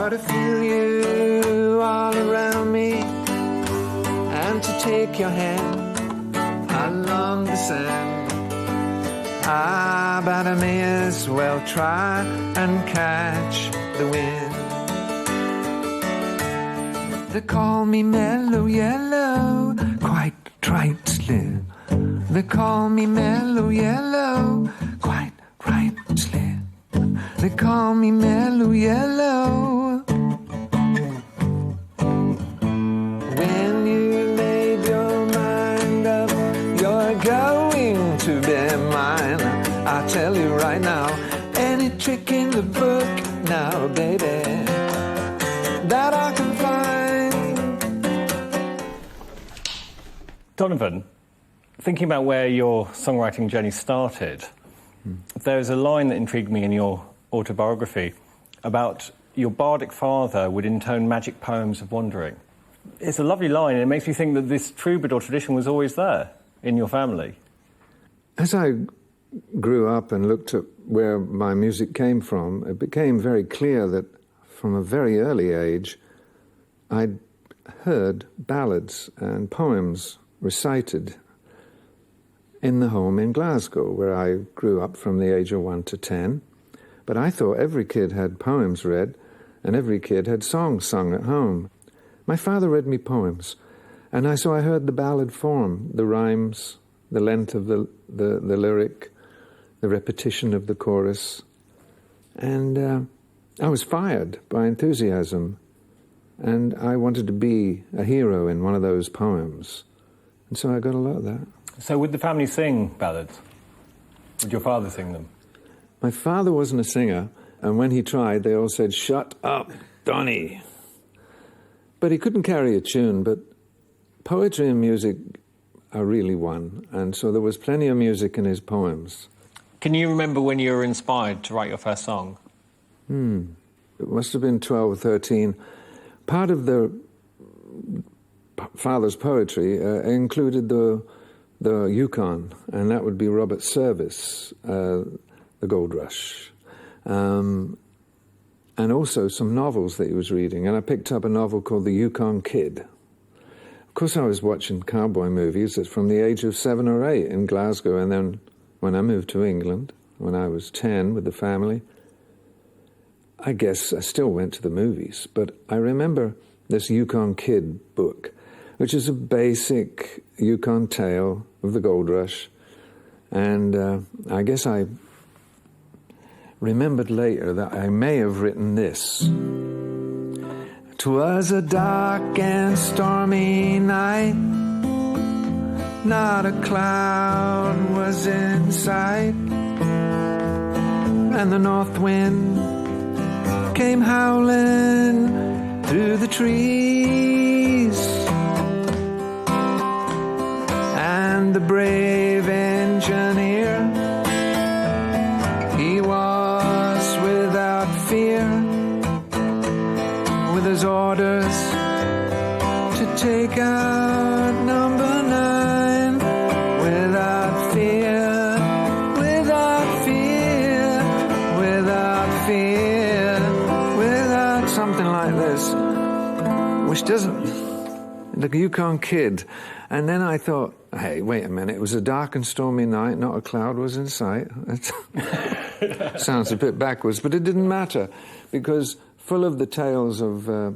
how to feel you all around me, and to take your hand along the sand. But I may as well try and catch the wind. They call me Mellow Yellow, quite rightly. They call me Mellow Yellow, quite rightly. They call me Mellow Yellow. When you made your mind up, you're going to be mine. I'll tell you right now, any trick in the book now, baby, that I can find. Donovan, thinking about where your songwriting journey started, there's a line that intrigued me in your autobiography about your bardic father would intone magic poems of wandering. It's a lovely line, and it makes me think that this troubadour tradition was always there in your family. As I grew up and looked at where my music came from, it became very clear that from a very early age, I'd heard ballads and poems recited in the home in Glasgow, where I grew up from the age of 1 to 10. But I thought every kid had poems read, and every kid had songs sung at home. My father read me poems, and so I heard the ballad form, the rhymes, the length of the lyric, the repetition of the chorus. And I was fired by enthusiasm, and I wanted to be a hero in one of those poems. And so I got a lot of that. So would the family sing ballads? Would your father sing them? My father wasn't a singer, and when he tried, they all said, "Shut up, Donny." But he couldn't carry a tune, but poetry and music are really one, and so there was plenty of music in his poems. Can you remember when you were inspired to write your first song? It must have been 12 or 13. Part of the father's poetry included the Yukon, and that would be Robert Service, The Gold Rush, and also some novels that he was reading. And I picked up a novel called The Yukon Kid. Of course, I was watching cowboy movies from the age of 7 or 8 in Glasgow, and then when I moved to England, when I was 10 with the family, I guess I still went to the movies. But I remember this Yukon Kid book, which is a basic Yukon tale of the gold rush. And I guess I remembered later that I may have written this. 'Twas a dark and stormy night, not a cloud was in sight, and the north wind came howling through the trees, and the brave engineer, he was without fear, with his orders to take out number 9, without fear, without fear, without fear, without something like this, which doesn't, the Yukon Kid. And then I thought, hey, wait a minute, it was a dark and stormy night, not a cloud was in sight. Sounds a bit backwards, but it didn't matter, because full of the tales of, the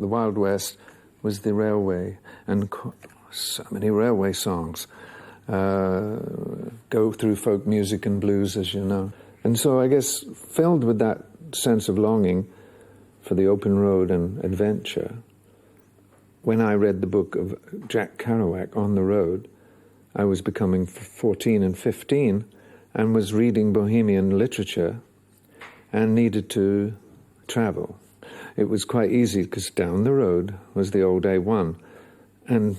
Wild West was the railway, and so many railway songs go through folk music and blues, as you know. And so I guess filled with that sense of longing for the open road and adventure, when I read the book of Jack Kerouac, On the Road, I was becoming 14 and 15 and was reading Bohemian literature and needed to travel. It was quite easy because down the road was the old A1, and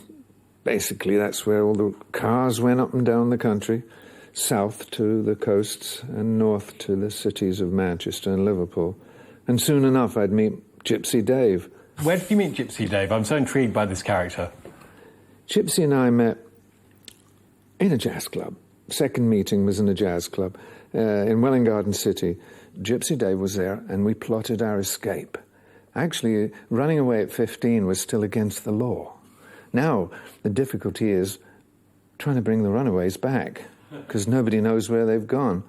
basically that's where all the cars went up and down the country, south to the coasts and north to the cities of Manchester and Liverpool. And soon enough I'd meet Gypsy Dave. Where did you meet Gypsy Dave? I'm so intrigued by this character. Gypsy and I met in a jazz club second meeting was in a jazz club in Welwyn Garden City. Gypsy Dave was there, and we plotted our escape. Actually, running away at 15 was still against the law. Now, the difficulty is trying to bring the runaways back, because nobody knows where they've gone.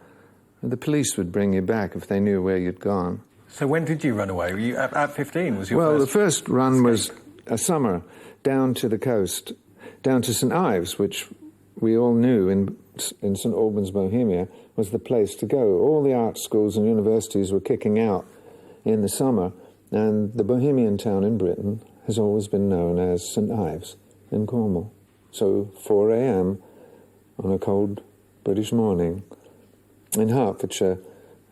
And the police would bring you back if they knew where you'd gone. So when did you run away? Were you at 15? Was your Well, first the first run escape? was a summer down to the coast, down to St Ives, which we all knew in St Albans, Bohemia, was the place to go. All the art schools and universities were kicking out in the summer, and the Bohemian town in Britain has always been known as St Ives in Cornwall. So 4 a.m. on a cold British morning in Hertfordshire,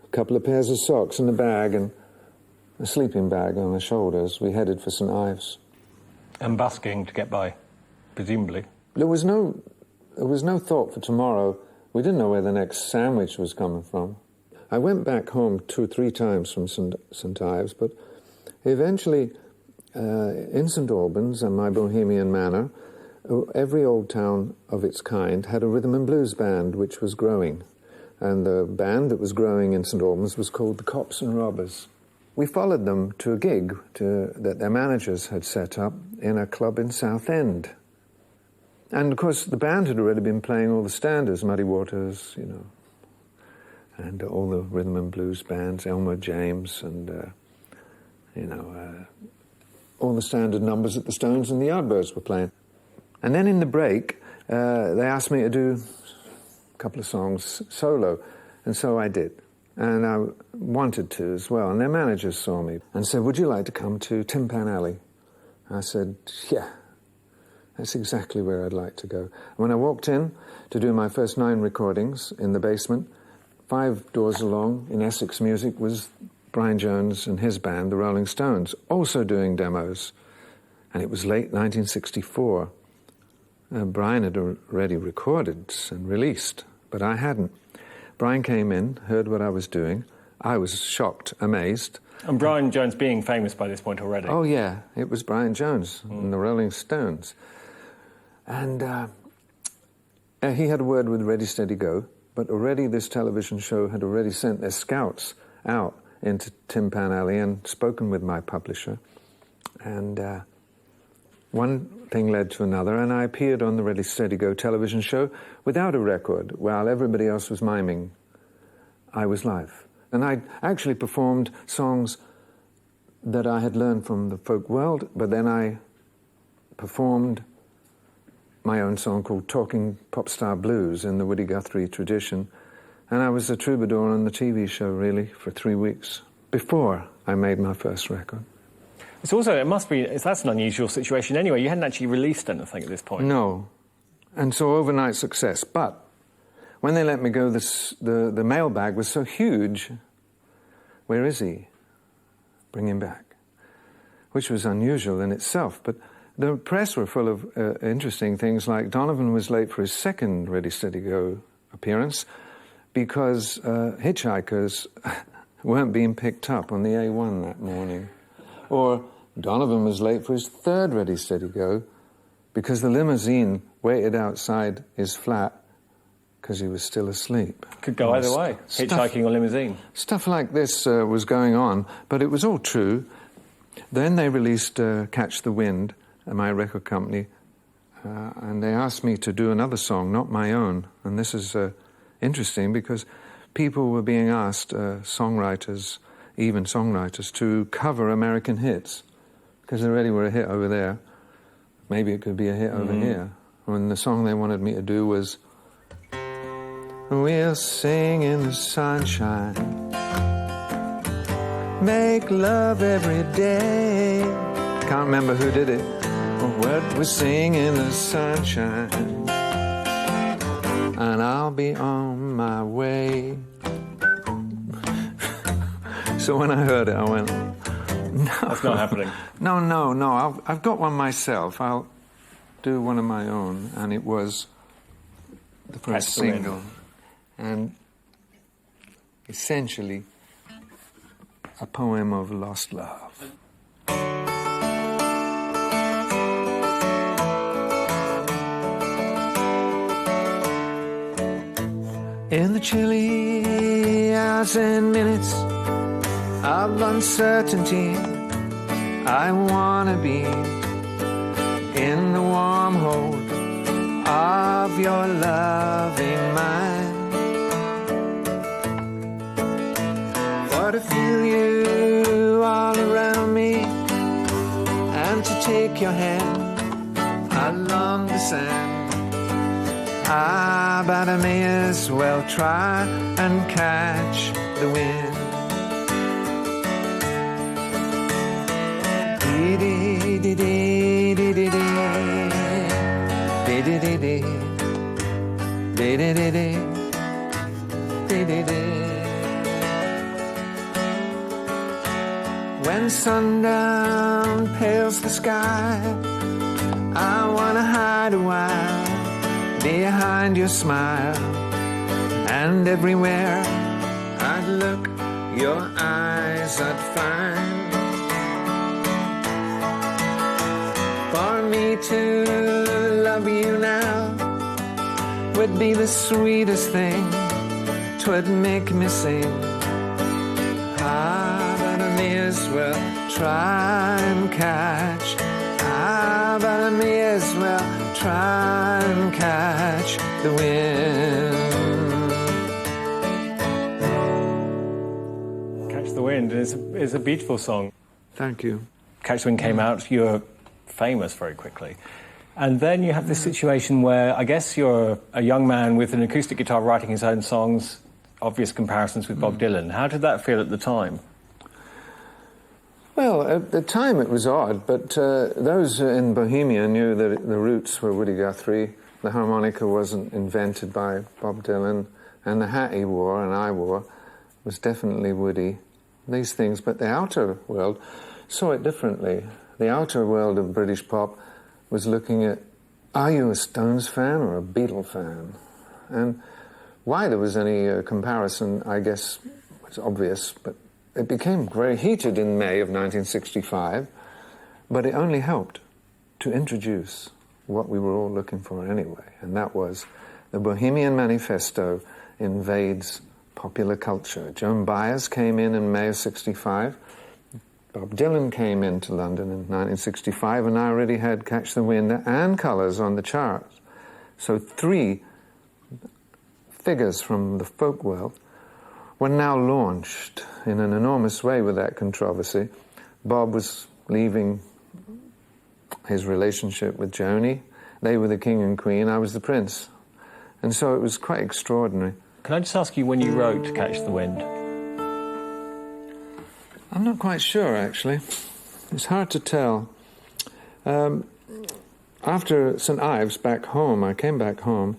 a couple of pairs of socks and a bag and a sleeping bag on our shoulders, we headed for St Ives. And busking to get by, presumably. There was no thought for tomorrow. We didn't know where the next sandwich was coming from. I went back home 2 or 3 times from St Ives, but eventually in St Albans and my Bohemian manor, every old town of its kind had a rhythm and blues band which was growing. And the band that was growing in St Albans was called the Cops and Robbers. We followed them to a gig that their managers had set up in a club in Southend. And, of course, the band had already been playing all the standards, Muddy Waters, you know, and all the rhythm and blues bands, Elmer James, and, all the standard numbers that the Stones and the Yardbirds were playing. And then in the break, they asked me to do a couple of songs solo, and so I did. And I wanted to as well. And their managers saw me and said, "Would you like to come to Tin Pan Alley?" I said, "Yeah, that's exactly where I'd like to go." And when I walked in to do my first 9 recordings in the basement, 5 doors along in Essex Music was Brian Jones and his band, the Rolling Stones, also doing demos. And it was late 1964. Brian had already recorded and released, but I hadn't. Brian came in, heard what I was doing. I was shocked, amazed. And Brian Jones being famous by this point already. Oh, yeah, it was Brian Jones and the Rolling Stones. And he had a word with Ready, Steady, Go, but already this television show had already sent their scouts out into Tin Pan Alley and spoken with my publisher. And one thing led to another, and I appeared on the Ready, Steady, Go television show without a record, while everybody else was miming. I was live. And I actually performed songs that I had learned from the folk world, but then I performed my own song called Talking Pop Star Blues in the Woody Guthrie tradition. And I was a troubadour on the TV show, really, for 3 weeks before I made my first record. It's also, that's an unusual situation anyway. You hadn't actually released anything at this point. No. And so overnight success. But when they let me go, the mailbag was so huge. Where is he? Bring him back. Which was unusual in itself. But the press were full of interesting things, like Donovan was late for his second Ready, Steady, Go appearance because hitchhikers weren't being picked up on the A1 that morning. Or Donovan was late for his third Ready, Steady, Go because the limousine waited outside his flat because he was still asleep. Could go either way, hitchhiking or limousine. Stuff like this was going on, but it was all true. Then they released Catch the Wind, my record company, and they asked me to do another song, not my own. And this is interesting because people were being asked, songwriters, even songwriters, to cover American hits because they already were a hit over there. Maybe it could be a hit over here. And the song they wanted me to do was "We'll sing in the sunshine, make love every day." Can't remember who did it. We'll sing in the sunshine, and I'll be on my way. So when I heard it, I went, "No, That's not happening." No. I've got one myself. I'll do one of my own." And it was the first single, and essentially a poem of lost love. In the chilly hours and minutes of uncertainty, I wanna be in the warm hold of your loving mind. For to feel you all around me and to take your hand along the sand. Ah, but I may as well try and catch the wind. When sundown pales the sky, I wanna hide a while behind your smile, and everywhere I'd look, your eyes I'd find. For me to love you now would be the sweetest thing, 'twould make me sing. Ah, but I may as well try and catch. Ah, but I may as well try and catch the wind. Catch the Wind is a beautiful song. Thank you. Catch the Wind came out, you were famous very quickly. And then you have this situation where I guess you're a young man with an acoustic guitar writing his own songs, obvious comparisons with Bob Dylan. How did that feel at the time? Well, at the time it was odd, but those in Bohemia knew that the roots were Woody Guthrie. The harmonica wasn't invented by Bob Dylan, and the hat he wore and I wore was definitely Woody. These things, but the outer world saw it differently. The outer world of British pop was looking at, are you a Stones fan or a Beatle fan? And why there was any comparison, I guess, was obvious, but it became very heated in May of 1965, but it only helped to introduce what we were all looking for anyway, and that was the Bohemian Manifesto invades popular culture. Joan Baez came in May of 65. Bob Dylan came into London in 1965, and I already had Catch the Wind and Colours on the charts. So three figures from the folk world were now launched in an enormous way with that controversy. Bob was leaving his relationship with Joni. They were the king and queen, I was the prince. And so it was quite extraordinary. Can I just ask you when you wrote Catch the Wind? I'm not quite sure, actually. It's hard to tell. After St. Ives, back home, I came back home,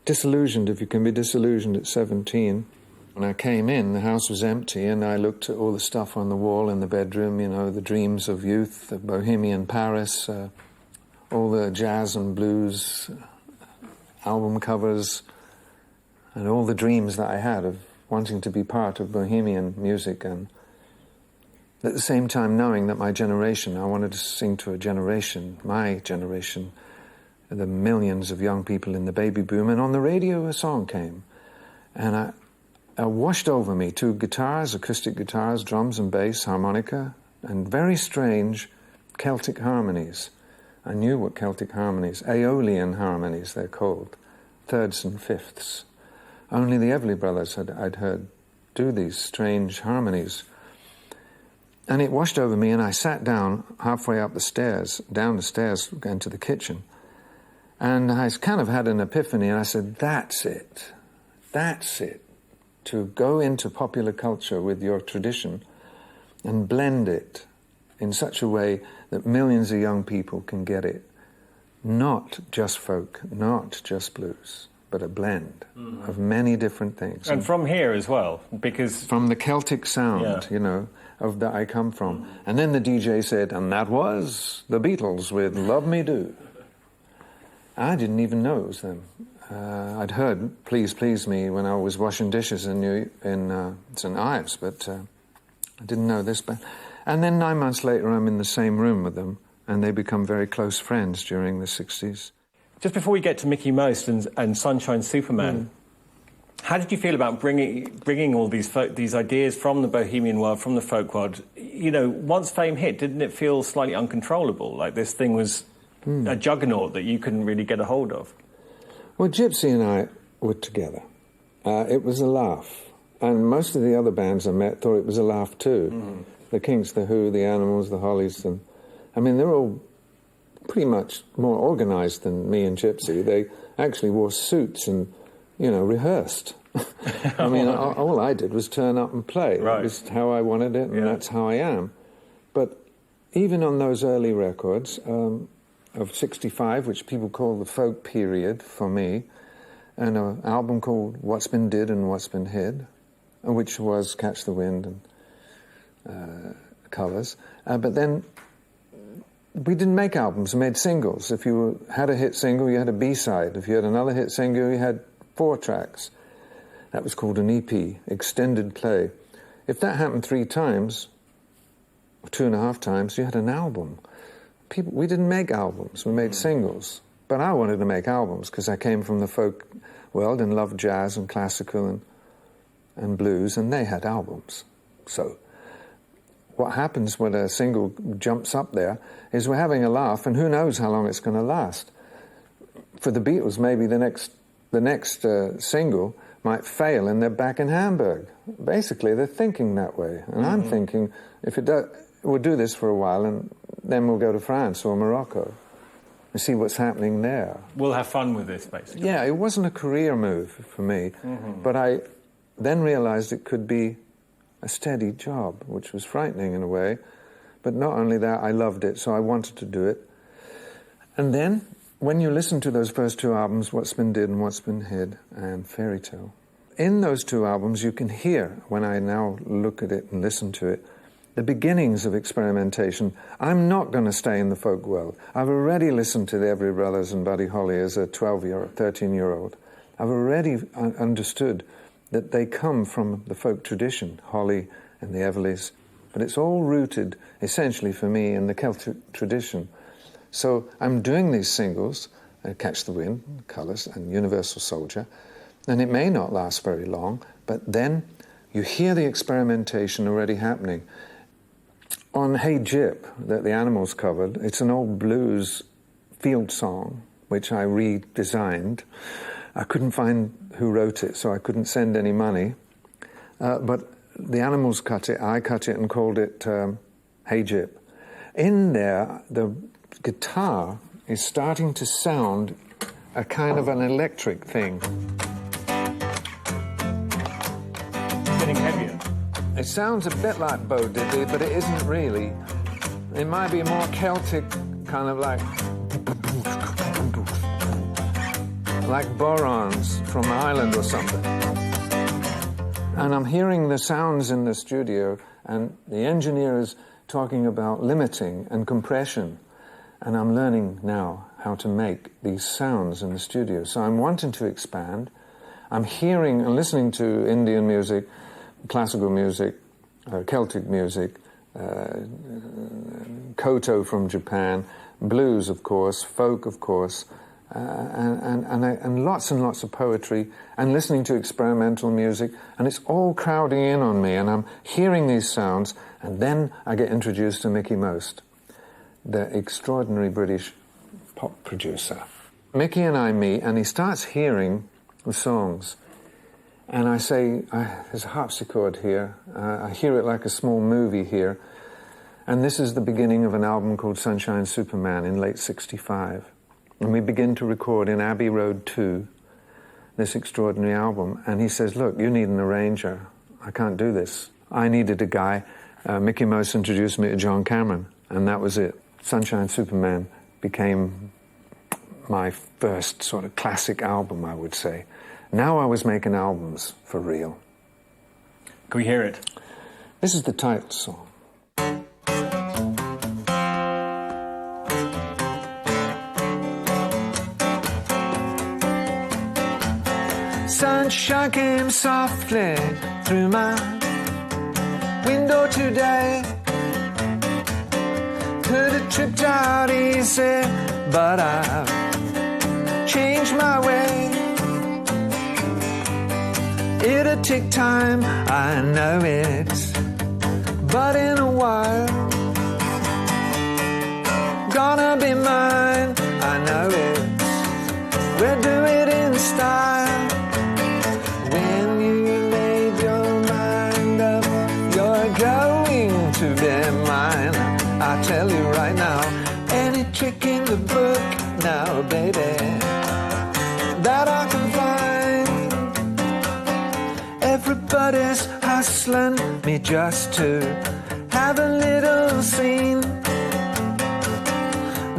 disillusioned, if you can be disillusioned at 17. When I came in, the house was empty, and I looked at all the stuff on the wall in the bedroom, you know, the dreams of youth, the Bohemian Paris, all the jazz and blues album covers, and all the dreams that I had of wanting to be part of Bohemian music, and at the same time knowing that my generation, I wanted to sing to a generation, my generation, the millions of young people in the baby boom, and on the radio a song came, and I washed over me, two guitars, acoustic guitars, drums and bass, harmonica, and very strange Celtic harmonies. I knew what Celtic harmonies, Aeolian harmonies they're called, thirds and fifths. Only the Everly Brothers I'd heard do these strange harmonies. And it washed over me, and I sat down halfway up the stairs, down the stairs, into the kitchen. And I kind of had an epiphany, and I said, that's it. That's it. To go into popular culture with your tradition and blend it in such a way that millions of young people can get it. Not just folk, not just blues, but a blend of many different things. And from here as well, because... From the Celtic sound, you know, of that I come from. And then the DJ said, and that was the Beatles with Love Me Do. I didn't even know it was them. I'd heard Please Please Me when I was washing dishes in St. Ives, but I didn't know this band. And then 9 months later, I'm in the same room with them, and they become very close friends during the 60s. Just before we get to Mickey Most and Sunshine Superman, How did you feel about bringing all these ideas from the bohemian world, from the folk world? You know, once fame hit, didn't it feel slightly uncontrollable? Like this thing was a juggernaut that you couldn't really get a hold of? Well, Gypsy and I were together. It was a laugh. And most of the other bands I met thought it was a laugh too. The Kinks, the Who, the Animals, the Hollies. And I mean, they're all pretty much more organised than me and Gypsy. They actually wore suits and, you know, rehearsed. I mean, all I did was turn up and play. Right. It was how I wanted it, and that's how I am. But even on those early records of 65, which people call the folk period for me, and an album called What's Been Did and What's Been Hid, which was Catch the Wind and Colours. But then we didn't make albums, we made singles. If you had a hit single, you had a B-side. If you had another hit single, you had 4 tracks. That was called an EP, extended play. If that happened 3 times, or 2.5 times, you had an album. We didn't make albums, we made singles. But I wanted to make albums because I came from the folk world and loved jazz and classical and blues, and they had albums. So what happens when a single jumps up there is we're having a laugh, and who knows how long it's going to last. For the Beatles, maybe the next single might fail and they're back in Hamburg. Basically, they're thinking that way. And I'm thinking, if it does, we'll do this for a while and then we'll go to France or Morocco and see what's happening there. We'll have fun with this, basically. Yeah, it wasn't a career move for me, but I then realized it could be a steady job, which was frightening in a way. But not only that, I loved it, so I wanted to do it. And then, when you listen to those first 2 albums, What's Been Did and What's Been Hid, and Fairy Tale, in those 2 albums you can hear, when I now look at it and listen to it, the beginnings of experimentation. I'm not going to stay in the folk world. I've already listened to the Everly Brothers and Buddy Holly as a 13-year-old. I've already understood that they come from the folk tradition, Holly and the Everlys, but it's all rooted, essentially for me, in the Celtic tradition. So I'm doing these singles, Catch the Wind, Colours, and Universal Soldier, and it may not last very long, but then you hear the experimentation already happening. On Hey Gyp, that the Animals covered, it's an old blues field song, which I redesigned. I couldn't find who wrote it, so I couldn't send any money. But the Animals cut it, I cut it and called it Hey Gyp. In there, the guitar is starting to sound a kind of an electric thing. Getting heavier. It sounds a bit like Bo Diddley, but it isn't really. It might be more Celtic, kind of like borons from Ireland or something. And I'm hearing the sounds in the studio, and the engineer is talking about limiting and compression. And I'm learning now how to make these sounds in the studio. So I'm wanting to expand. I'm hearing and listening to Indian music, classical music, Celtic music, koto from Japan, blues, of course, folk, of course, and lots and lots of poetry, and listening to experimental music, and it's all crowding in on me, and I'm hearing these sounds, and then I get introduced to Mickey Most, the extraordinary British pop producer. Mickey and I meet, and he starts hearing the songs. And I say, there's a harpsichord here. I hear it like a small movie here. And this is the beginning of an album called Sunshine Superman in late 65. And we begin to record in Abbey Road 2, this extraordinary album. And he says, look, you need an arranger. I can't do this. I needed a guy. Mickey Most introduced me to John Cameron, and that was it. Sunshine Superman became my first sort of classic album, I would say. Now I was making albums for real. Can we hear it? This is the title song. Sunshine came softly through my window today. Could have tripped out easy, but I've changed my way. It'll take time, I know it, but in a while, gonna be mine, I know it. We'll do it in style. When you made your mind up, you're going to be mine. I tell you right now, any trick in the book now, baby, that I can find. Everybody's hustling me just to have a little scene.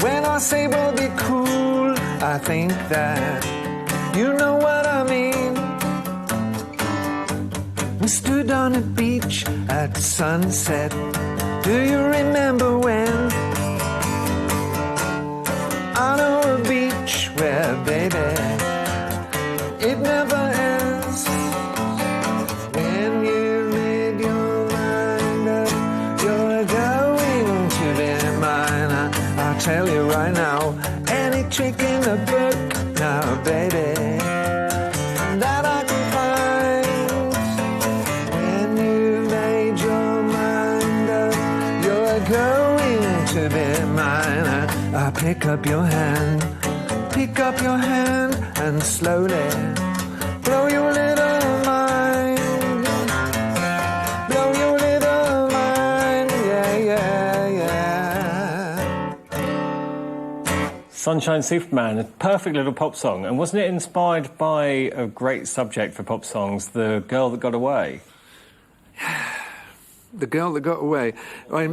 When I say we'll be cool, I think that you know what I mean. We stood on a beach at sunset. Do you remember when? I know a beach where, baby, it never ends. When you made your mind up, you're going to be mine. I'll tell you right now, any trick in the book now, baby, that I can find. When you made your mind up, you're going to be mine. I pick up your hand and slowly blow your little mind. Blow your little mind, yeah, yeah, yeah. Sunshine Superman, a perfect little pop song. And wasn't it inspired by a great subject for pop songs, The Girl That Got Away? The Girl That Got Away.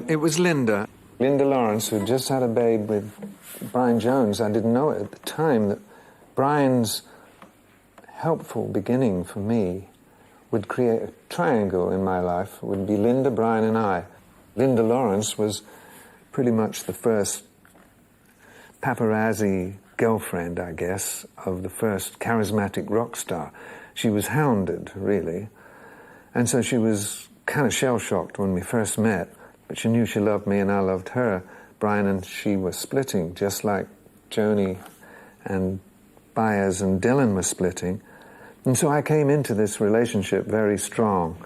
It was Linda Lawrence, who just had a babe with Brian Jones. I didn't know it at the time that Brian's helpful beginning for me would create a triangle in my life. It would be Linda, Brian, and I. Linda Lawrence was pretty much the first paparazzi girlfriend, I guess, of the first charismatic rock star. She was hounded, really. And so she was kind of shell-shocked when we first met, but she knew she loved me and I loved her. Brian and she were splitting, just like Joni and Baez and Dylan were splitting. And so I came into this relationship very strong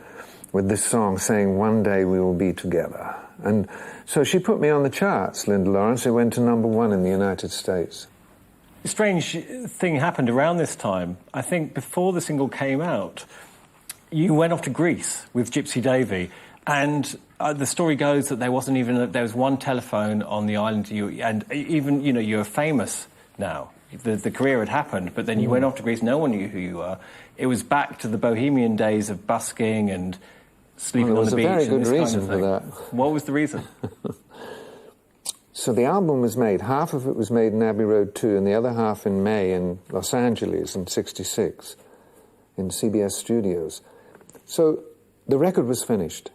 with this song saying, one day we will be together. And so she put me on the charts, Linda Lawrence. It went to #1 in the United States. A strange thing happened around this time. I think before the single came out, you went off to Greece with Gypsy Davy, and the story goes that there was one telephone on the island, and even, you know, you're famous now. The career had happened, but then you went off to Greece, no one knew who you were. It was back to the bohemian days of busking and sleeping on the beach. There was a very good reason for that. What was the reason? So the album was made, half of it was made in Abbey Road 2 and the other half in May in Los Angeles in '66 in CBS Studios. So the record was finished.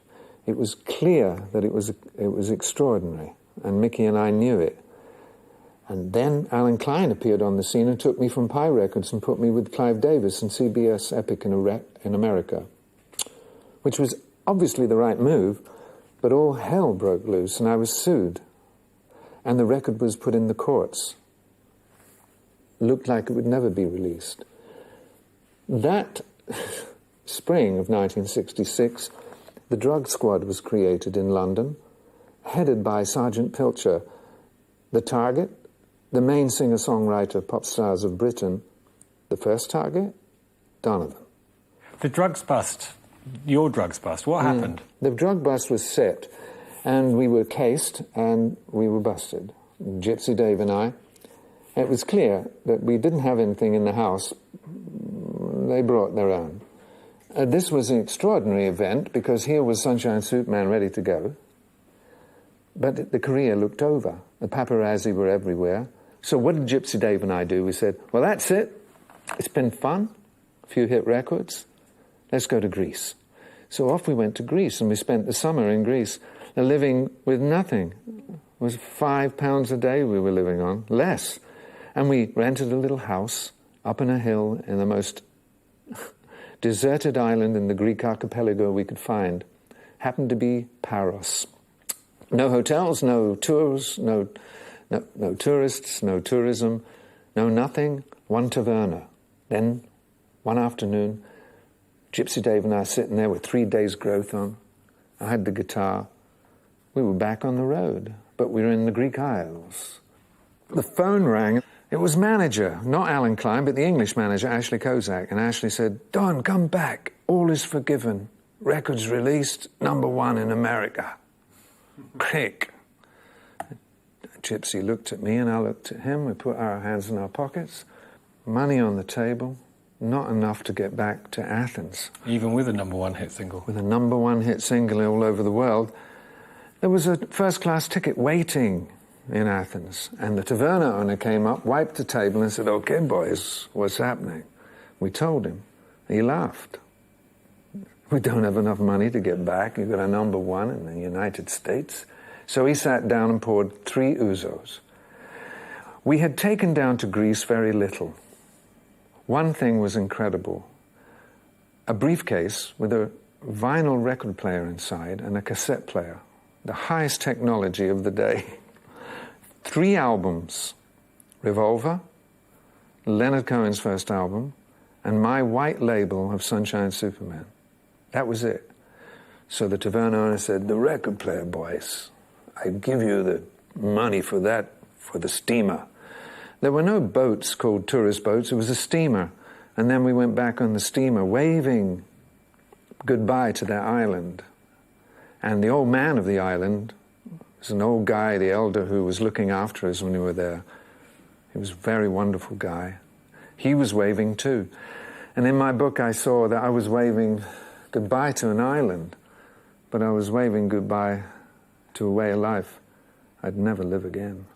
It was clear that it was extraordinary, and Mickey and I knew it. And then Alan Klein appeared on the scene and took me from Pie Records and put me with Clive Davis and CBS Epic in America, which was obviously the right move, but all hell broke loose and I was sued. And the record was put in the courts. Looked like it would never be released. That spring of 1966, the Drug Squad was created in London, headed by Sergeant Pilcher. The target, the main singer-songwriter pop stars of Britain. The first target, Donovan. The drugs bust, your drugs bust, what happened? The drug bust was set, and we were cased, and we were busted. Gypsy Dave and I. It was clear that we didn't have anything in the house. They brought their own. This was an extraordinary event, because here was Sunshine Superman ready to go. But the career looked over. The paparazzi were everywhere. So what did Gypsy Dave and I do? We said, well, that's it. It's been fun. A few hit records. Let's go to Greece. So off we went to Greece, and we spent the summer in Greece, living with nothing. It was £5 a day we were living on, less. And we rented a little house up in a hill in the most deserted island in the Greek archipelago we could find. Happened to be Paros. No hotels, no tours, no tourists, no tourism, no nothing, one taverna. Then, one afternoon, Gypsy Dave and I sitting there with 3 days' growth on. I had the guitar. We were back on the road, but we were in the Greek Isles. The phone rang. It was manager, not Alan Klein, but the English manager, Ashley Kozak. And Ashley said, "Don, come back. All is forgiven. Records released, #1 in America." Click. Gypsy looked at me and I looked at him. We put our hands in our pockets. Money on the table. Not enough to get back to Athens. Even with a #1 hit single? With a #1 hit single all over the world. There was a first-class ticket waiting in Athens, and the taverna owner came up, wiped the table and said, "Okay, boys, what's happening?" We told him. He laughed. "We don't have enough money to get back. You've got a #1 in the United States." So he sat down and poured 3 ouzos. We had taken down to Greece very little. One thing was incredible. A briefcase with a vinyl record player inside and a cassette player. The highest technology of the day. 3 albums. Revolver, Leonard Cohen's first album, and my white label of Sunshine Superman. That was it. So the taverna owner said, "The record player, boys. I give you the money for that, for the steamer." There were no boats called tourist boats. It was a steamer. And then we went back on the steamer, waving goodbye to that island. And the old man of the island was an old guy, the elder, who was looking after us when we were there. He was a very wonderful guy. He was waving too. And in my book I saw that I was waving goodbye to an island, but I was waving goodbye to a way of life I'd never live again.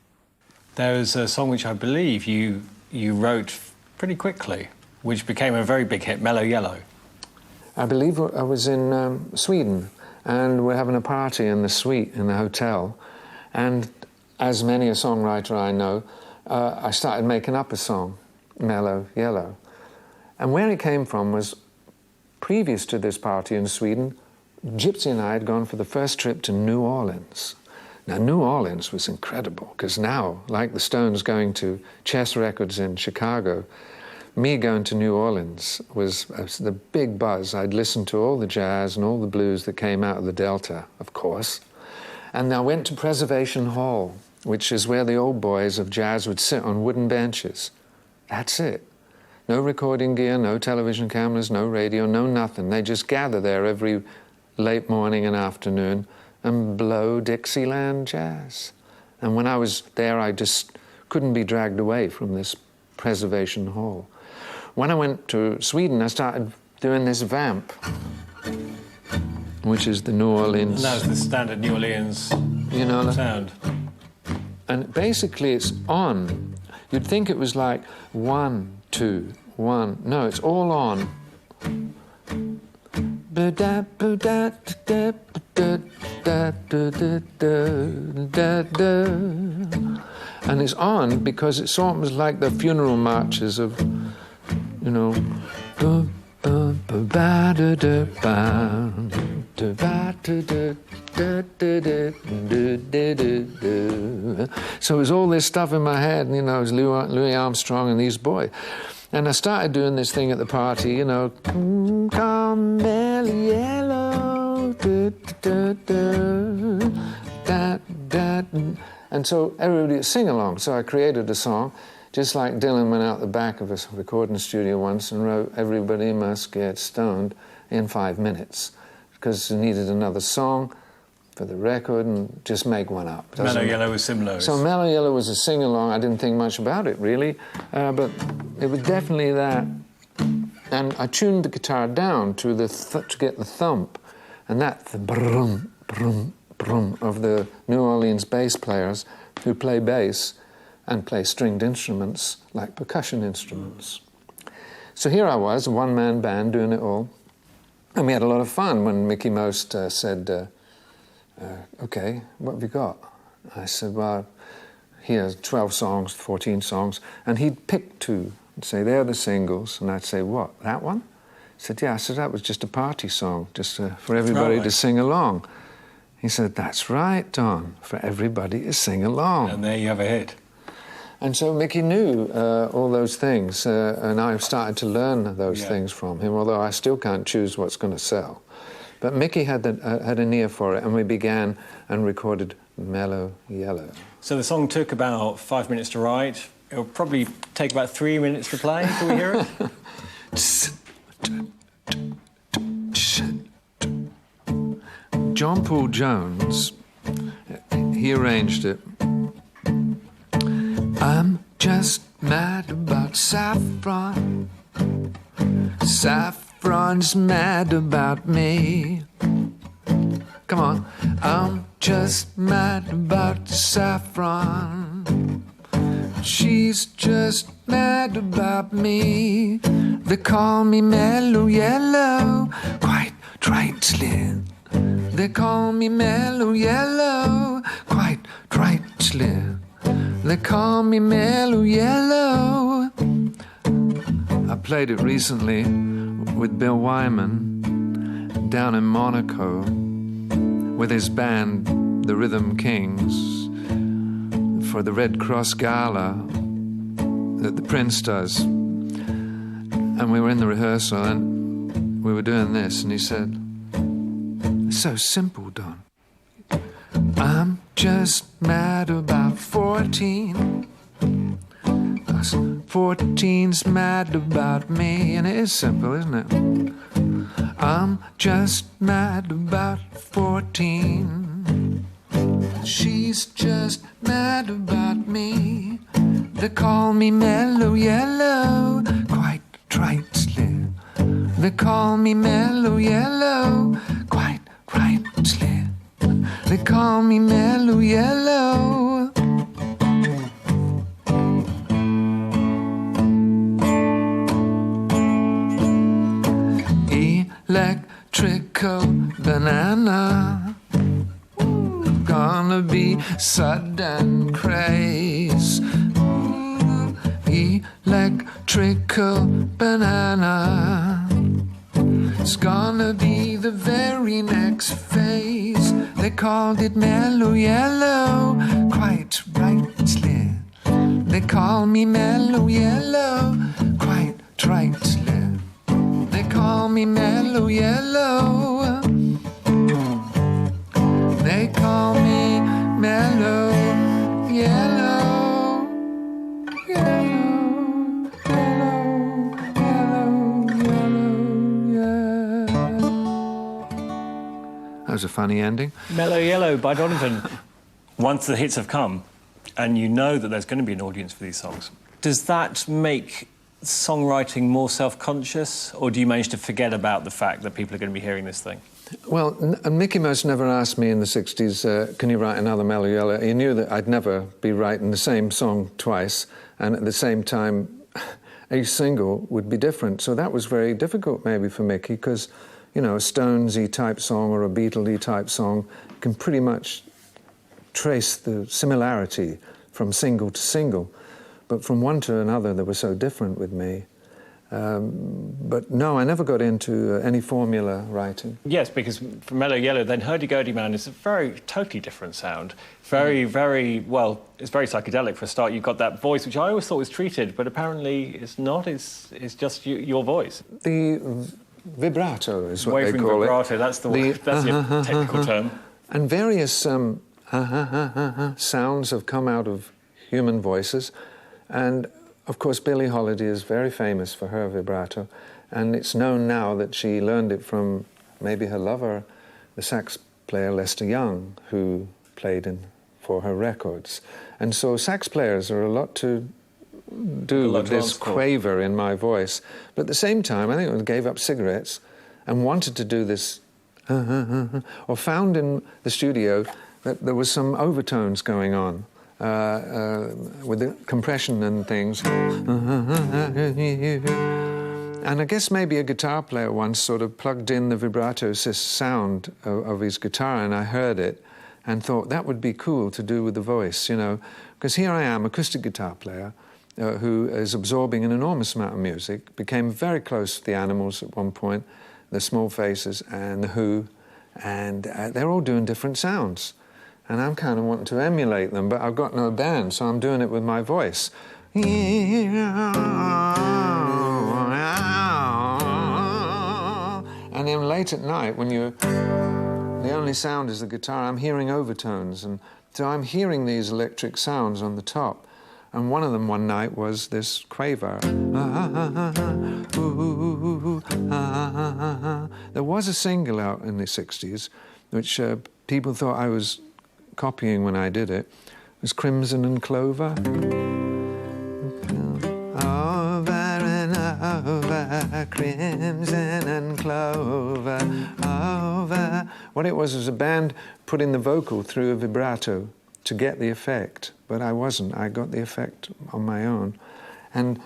There was a song which I believe you wrote pretty quickly, which became a very big hit, Mellow Yellow. I believe I was in Sweden, and we're having a party in the suite in the hotel, and as many a songwriter I know, I started making up a song, Mellow Yellow. And where it came from was, previous to this party in Sweden, Gypsy and I had gone for the first trip to New Orleans. Now, New Orleans was incredible, because now, like the Stones going to Chess Records in Chicago, me going to New Orleans was the big buzz. I'd listened to all the jazz and all the blues that came out of the Delta, of course. And I went to Preservation Hall, which is where the old boys of jazz would sit on wooden benches. That's it. No recording gear, no television cameras, no radio, no nothing. They just gather there every late morning and afternoon and blow Dixieland jazz. And when I was there, I just couldn't be dragged away from this Preservation Hall. When I went to Sweden, I started doing this vamp, which is the New Orleans... And that was the standard New Orleans sound. And basically it's on. You'd think it was like 1, 2, 1. No, it's all on. And it's on because it's almost like the funeral marches of, you know. So it was all this stuff in my head, and, you know, it was Louis Armstrong and these boys. And I started doing this thing at the party, you know, come Mellow Yellow, and so everybody would sing along. So I created a song, just like Dylan went out the back of a recording studio once and wrote "Everybody Must Get Stoned" in 5 minutes, because he needed another song for the record and just make one up. Mellow Yellow was similar. So Mellow Yellow was a sing-along. I didn't think much about it, really, but it was definitely that. And I tuned the guitar down to to get the thump, and that the brum, brum, brum of the New Orleans bass players who play bass and play stringed instruments like percussion instruments. So here I was, a one-man band doing it all, and we had a lot of fun when Mickey Most said, okay, what have you got? I said, well, here's 12 songs, 14 songs, and he'd pick 2 and say, they're the singles, and I'd say, what, that one? He said, yeah. I said, that was just a party song, just for everybody to sing along. He said, that's right, Don, for everybody to sing along. And there you have a hit. And so Mickey knew all those things, and I started to learn those things from him, although I still can't choose what's going to sell. But Mickey had an ear for it, and we began and recorded Mellow Yellow. So the song took about 5 minutes to write. It'll probably take about 3 minutes to play. Can we hear it? John Paul Jones, he arranged it. I'm just mad about saffron. Saffron's mad about me. Come on. I'm just mad about saffron. She's just mad about me. They call me Mellow Yellow, quite rightly. They call me Mellow Yellow, quite rightly. They call me Mellow Yellow. I played it recently with Bill Wyman down in Monaco with his band, the Rhythm Kings, for the Red Cross Gala that the Prince does. And we were in the rehearsal and we were doing this, and he said, "It's so simple, Don. I'm just mad about 14. 'Cause 14's mad about me." And it is simple, isn't it? I'm just mad about 14. She's just mad about me. They call me Mellow Yellow, quite rightly. They call me Mellow Yellow, quite rightly. They call me Mellow Yellow. Electrical banana, gonna be sudden craze. Electrical banana, it's gonna be the very next phase. They called it Mellow Yellow, quite rightly. They call me Mellow Yellow, quite rightly. They call me Mellow Yellow. They call me Mellow Yellow. Yellow, yellow, yellow, yellow, yeah. That was a funny ending. Mellow Yellow by Donovan. Once the hits have come, and you know that there's going to be an audience for these songs, does that make songwriting more self-conscious, or do you manage to forget about the fact that people are going to be hearing this thing? Well, Mickey Mouse never asked me in the 60s, can you write another Mellow Yellow? He knew that I'd never be writing the same song twice, and at the same time, each single would be different. So that was very difficult maybe for Mickey, because, you know, a Stonesy type song or a Beatlesy type song can pretty much trace the similarity from single to single. But from one to another, they were so different with me. But no, I never got into any formula writing. Yes, because from Mellow Yellow, then Hurdy Gurdy Man is a totally different sound. Very, well, it's very psychedelic for a start. You've got that voice, which I always thought was treated, but apparently it's not. It's just your voice. The vibrato is what they call Wavering vibrato, that's your technical term. And various sounds have come out of human voices. And, of course, Billie Holiday is very famous for her vibrato, and it's known now that she learned it from maybe her lover, the sax player Lester Young, who played for her records. And so sax players are a lot to do with this quaver in my voice. But at the same time, I think I gave up cigarettes and wanted to do this, or found in the studio that there was some overtones going on. With the compression and things. And I guess maybe a guitar player once sort of plugged in the vibrato sound of his guitar, and I heard it and thought that would be cool to do with the voice, you know, because here I am, acoustic guitar player, who is absorbing an enormous amount of music, became very close to the Animals at one point, the Small Faces and the Who, and they're all doing different sounds. And I'm kind of wanting to emulate them, but I've got no band, so I'm doing it with my voice. And then late at night, when the only sound is the guitar, I'm hearing overtones, and so I'm hearing these electric sounds on the top. And one of them one night was this quaver. There was a single out in the 60s, which people thought I was copying when I did it. It was Crimson and Clover. Over and over, crimson and clover, over. What it was a band putting the vocal through a vibrato to get the effect, but I wasn't. I got the effect on my own. And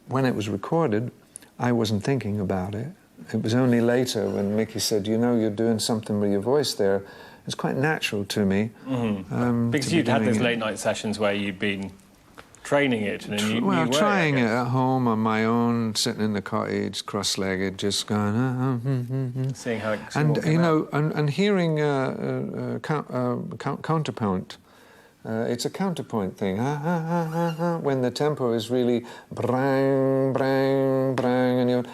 when it was recorded, I wasn't thinking about it. It was only later when Mickey said, you know, you're doing something with your voice there. It's quite natural to me. Mm-hmm. Because you'd had those late night sessions where you'd been training it in a new way. Well, trying it at home on my own, sitting in the cottage, cross-legged, just going... Seeing how it... And, you know, and hearing counterpoint. It's a counterpoint thing. When the tempo is really brang, brang, brang, and you're...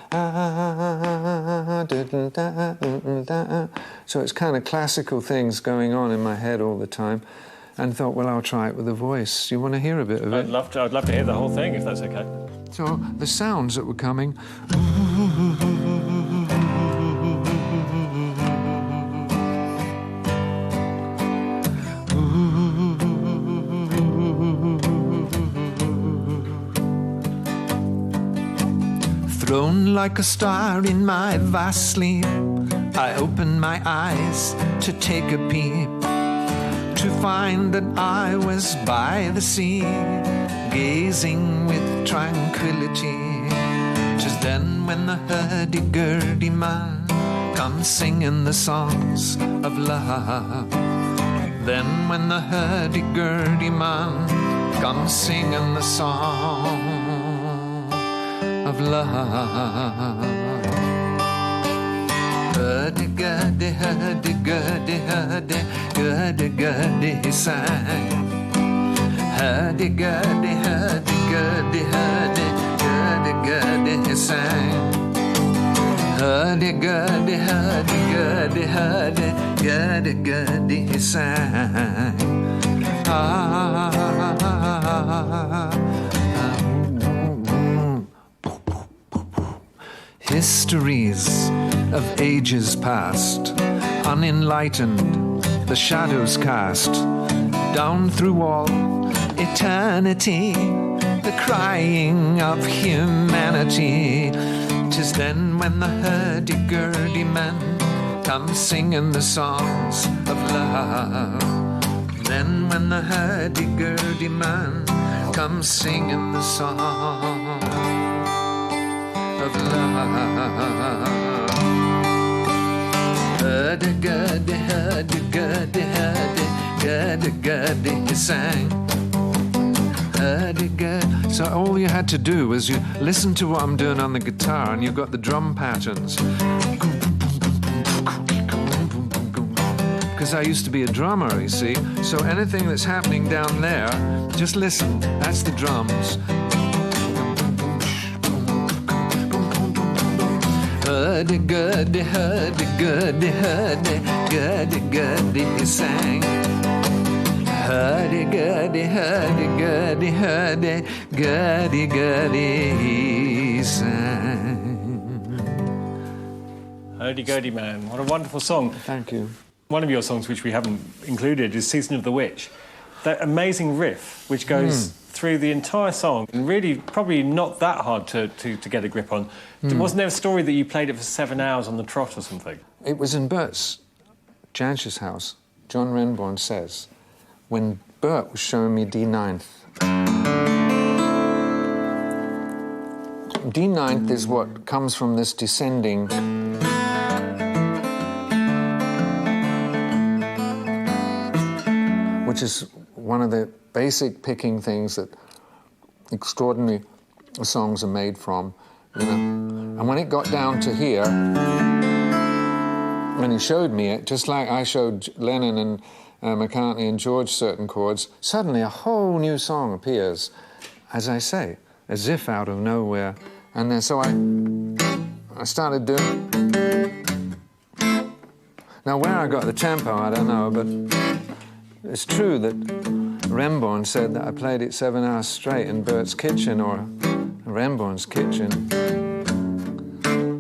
So it's kind of classical things going on in my head all the time. And thought, well, I'll try it with a voice. You want to hear a bit of it? I'd love to hear the whole thing, if that's okay. So the sounds that were coming... Thrown like a star in my vast sleep, I opened my eyes to take a peep, to find that I was by the sea, gazing with tranquility. 'Tis then when the Hurdy Gurdy Man comes singing the songs of love. Then when the Hurdy Gurdy Man comes singing the song of love. Hurdy gurdy, hurdy gurdy, hurdy, gurdy gurdy, he sang. Hurdy gurdy, hurdy gurdy, hurdy, gurdy gurdy, he sang. Hurdy gurdy, hurdy gurdy, hurdy, gurdy gurdy, he sang. Histories of ages past, unenlightened, the shadows cast down through all eternity, the crying of humanity. 'Tis then when the Hurdy Gurdy Man comes singing the songs of love. Then when the Hurdy Gurdy Man comes singing the song of love. Hurdy gurdy, hurdy gurdy, hurdy, gurdy gurdy, he sang. Hurdy gurdy. So all you had to do was you listen to what I'm doing on the guitar, and you've got the drum patterns. Because I used to be a drummer, you see. So anything that's happening down there, just listen. That's the drums. Hurdy gurdy, hurdy gurdy, hurdy, gurdy gurdy, he sang. Hurdy gurdy, hurdy gurdy, hurdy, gurdy gurdy, he sang. Hurdy Gurdy Man, what a wonderful song. Thank you. One of your songs which we haven't included is Season of the Witch. That amazing riff which goes through the entire song, and really probably not that hard to get a grip on. Wasn't there a story that you played it for 7 hours on the trot or something? It was in Bert's Jansch's house. John Renbourn says, when Bert was showing me D9th. D9th is what comes from this descending... which is one of the basic picking things that extraordinary songs are made from, you know. And when it got down to here, when he showed me it, just like I showed Lennon McCartney and George certain chords, suddenly a whole new song appears, as I say, as if out of nowhere. And then so I started doing... Now, where I got the tempo, I don't know, but it's true that Remborn said that I played it 7 hours straight in Bert's kitchen, or Remborn's kitchen.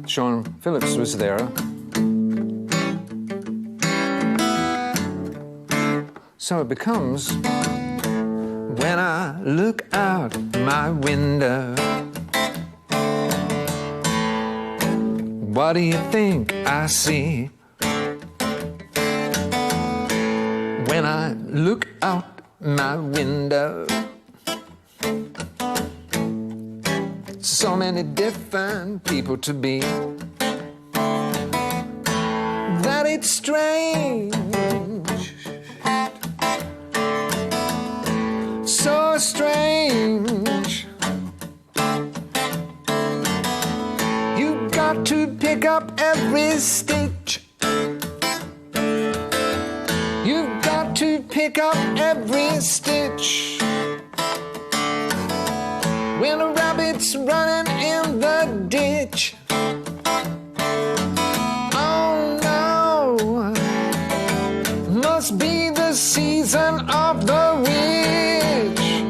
Sean Phillips was there. So it becomes, when I look out my window, what do you think I see? When I look out my window, so many different people to be, that it's strange, so strange. You got to pick up every stitch. You've got to pick up every stitch. When a rabbit's running in the ditch. Oh no, must be the season of the witch.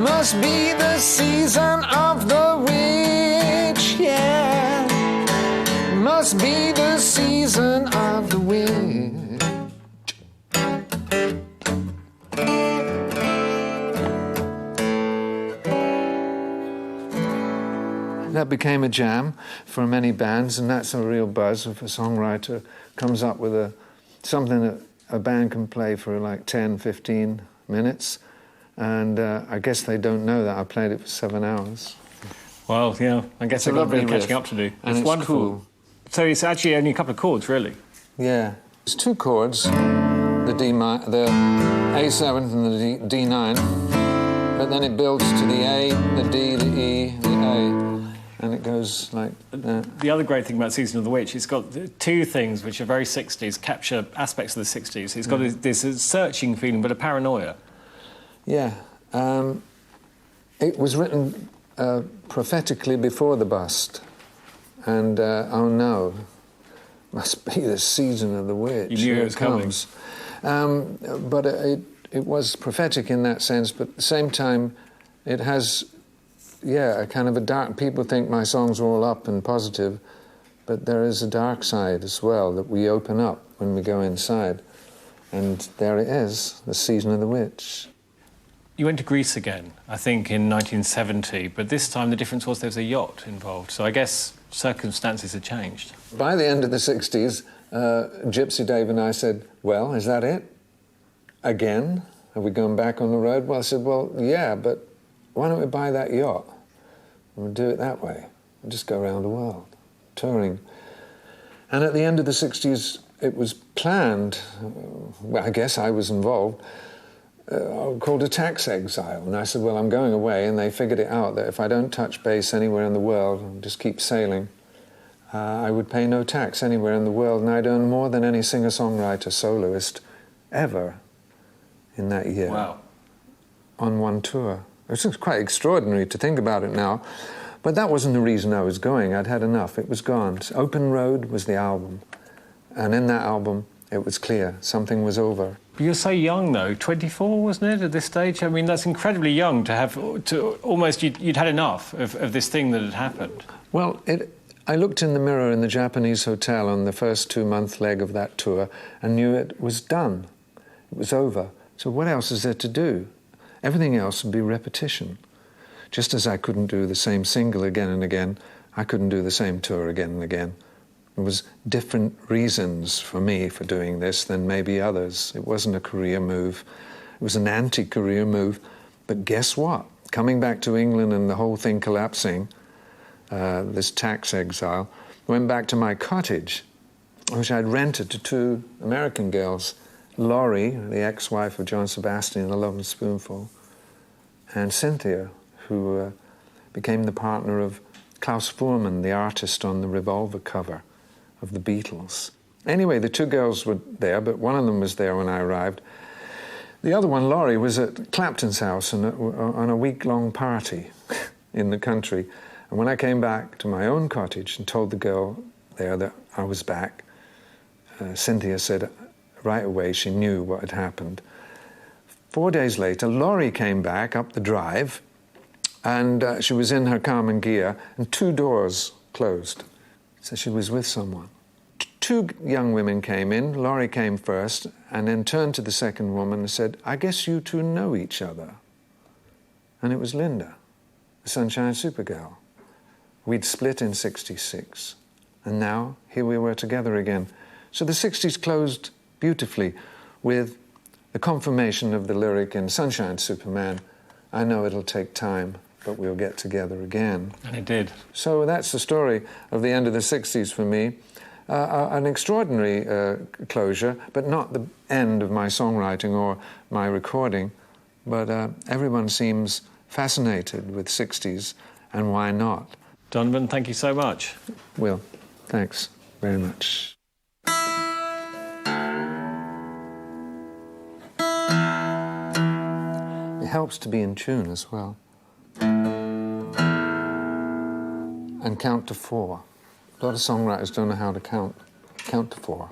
Must be the season of the witch, yeah. Must be the season of the witch. That became a jam for many bands, and that's a real buzz if a songwriter comes up with something that a band can play for like 10, 15 minutes. And I guess they don't know that I played it for 7 hours. Well, yeah, I guess I've got a bit of catching up to do. And it's wonderful. Cool. So it's actually only a couple of chords, really? Yeah. It's 2 chords, the A7 and the D9, but then it builds to the A, the D, the E, the A. And it goes like that. The other great thing about Season of the Witch, it's got 2 things which are very 60s, capture aspects of the 60s. It's got this searching feeling, but a paranoia. Yeah. It was written prophetically before the bust. And, oh no, must be the Season of the Witch. You knew it was coming. But it was prophetic in that sense, but at the same time, it has... Yeah, a kind of a dark... People think my songs are all up and positive, but there is a dark side as well that we open up when we go inside. And there it is, the Season of the Witch. You went to Greece again, I think, in 1970, but this time the difference was there was a yacht involved, so I guess circumstances had changed. By the end of the 60s, Gypsy Dave and I said, well, is that it? Again? Have we gone back on the road? Well, I said, well, yeah, but why don't we buy that yacht? And we'll do it that way. We'll just go around the world, touring. And at the end of the 60s, it was planned, well, I guess I was involved, called a tax exile. And I said, well, I'm going away, and they figured it out that if I don't touch base anywhere in the world and just keep sailing, I would pay no tax anywhere in the world, and I'd earn more than any singer-songwriter soloist ever in that year. Wow. On one tour. It's quite extraordinary to think about it now, but that wasn't the reason I was going. I'd had enough. It was gone. Open Road was the album, and in that album, it was clear something was over. You're so young, though. 24, wasn't it, at this stage? I mean, that's incredibly young to have... almost you'd had enough of this thing that had happened. Well, I looked in the mirror in the Japanese hotel on the first 2-month leg of that tour and knew it was done. It was over. So what else is there to do? Everything else would be repetition. Just as I couldn't do the same single again and again, I couldn't do the same tour again and again. There was different reasons for me for doing this than maybe others. It wasn't a career move. It was an anti-career move. But guess what? Coming back to England and the whole thing collapsing, this tax exile, went back to my cottage, which I'd rented to 2 American girls, Laurie, the ex-wife of John Sebastian in The Love and Spoonful, and Cynthia, who became the partner of Klaus Voormann, the artist on the Revolver cover of the Beatles. Anyway, the two girls were there, but one of them was there when I arrived. The other one, Laurie, was at Clapton's house on a week-long party in the country. And when I came back to my own cottage and told the girl there that I was back, Cynthia said right away she knew what had happened. 4 days later, Laurie came back up the drive, and she was in her Carmen gear, and 2 doors closed. So she was with someone. 2 young women came in. Laurie came first, and then turned to the second woman and said, "I guess you two know each other." And it was Linda, the Sunshine Supergirl. We'd split in '66, and now here we were together again. So the '60s closed beautifully with the confirmation of the lyric in Sunshine Superman, "I know it'll take time, but we'll get together again." And it did. So that's the story of the end of the '60s for me. An extraordinary closure, but not the end of my songwriting or my recording. But everyone seems fascinated with '60s, and why not? Donovan, thank you so much. Will, thanks very much. It helps to be in tune as well. And count to 4. A lot of songwriters don't know how to count to 4.